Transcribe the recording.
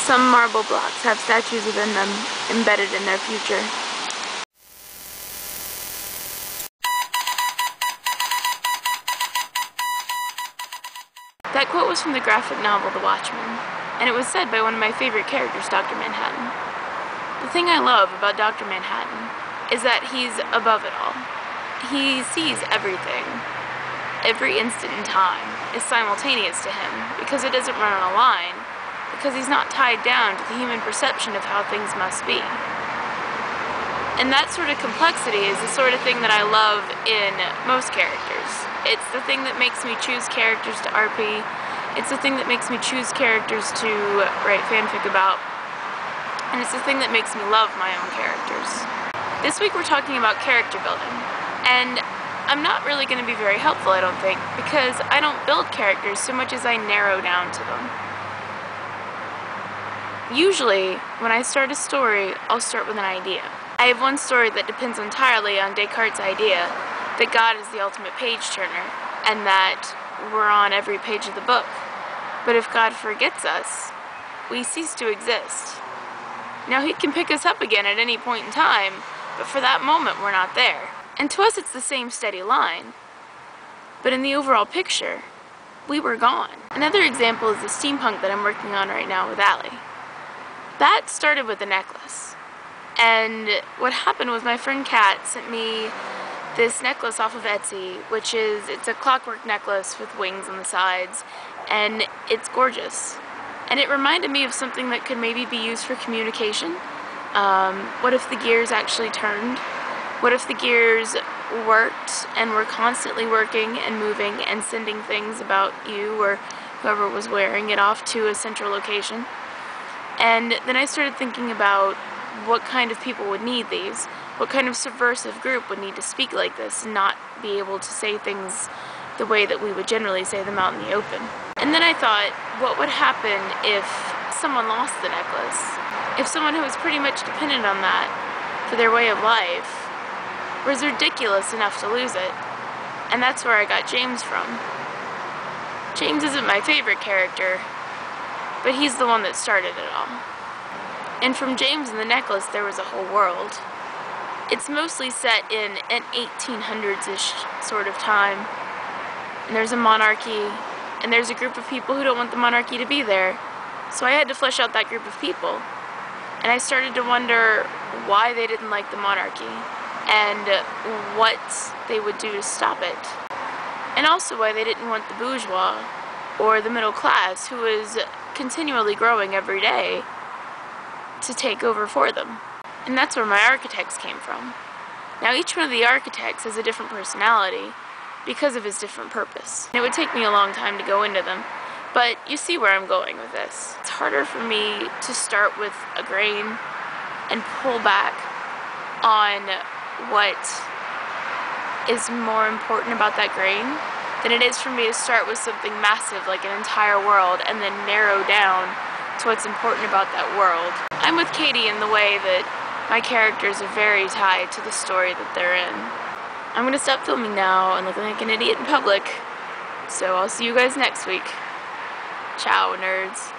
Some marble blocks have statues within them, embedded in their future. That quote was from the graphic novel The Watchmen, and it was said by one of my favorite characters, Dr. Manhattan. The thing I love about Dr. Manhattan is that he's above it all. He sees everything. Every instant in time is simultaneous to him because it doesn't run on a line, because he's not tied down to the human perception of how things must be. And that sort of complexity is the sort of thing that I love in most characters. It's the thing that makes me choose characters to RP. It's the thing that makes me choose characters to write fanfic about. And it's the thing that makes me love my own characters. This week we're talking about character building. And I'm not really going to be very helpful, I don't think, because I don't build characters so much as I narrow down to them. Usually, when I start a story, I'll start with an idea. I have one story that depends entirely on Descartes' idea that God is the ultimate page turner, and that we're on every page of the book. But if God forgets us, we cease to exist. Now, he can pick us up again at any point in time, but for that moment, we're not there. And to us, it's the same steady line. But in the overall picture, we were gone. Another example is the steampunk that I'm working on right now with Allie. That started with a necklace. And what happened was my friend Kat sent me this necklace off of Etsy, it's a clockwork necklace with wings on the sides, and it's gorgeous. And it reminded me of something that could maybe be used for communication. What if the gears actually turned? What if the gears worked and were constantly working and moving and sending things about you or whoever was wearing it off to a central location? And then I started thinking about what kind of people would need these. What kind of subversive group would need to speak like this and not be able to say things the way that we would generally say them out in the open? And then I thought, what would happen if someone lost the necklace? If someone who was pretty much dependent on that for their way of life was ridiculous enough to lose it? And that's where I got James from. James isn't my favorite character, but he's the one that started it all. And from James and the necklace, there was a whole world. It's mostly set in an 1800s-ish sort of time. And there's a monarchy, and there's a group of people who don't want the monarchy to be there. So I had to flesh out that group of people. And I started to wonder why they didn't like the monarchy, and what they would do to stop it. And also why they didn't want the bourgeois, or the middle class, who was continually growing every day, to take over for them. And that's where my architects came from. Now each one of the architects has a different personality because of his different purpose. And it would take me a long time to go into them, but you see where I'm going with this. It's harder for me to start with a grain and pull back on what is more important about that grain than it is for me to start with something massive like an entire world and then narrow down to what's important about that world. I'm with Katie in the way that my characters are very tied to the story that they're in. I'm gonna stop filming now and looking like an idiot in public, so I'll see you guys next week. Ciao, nerds.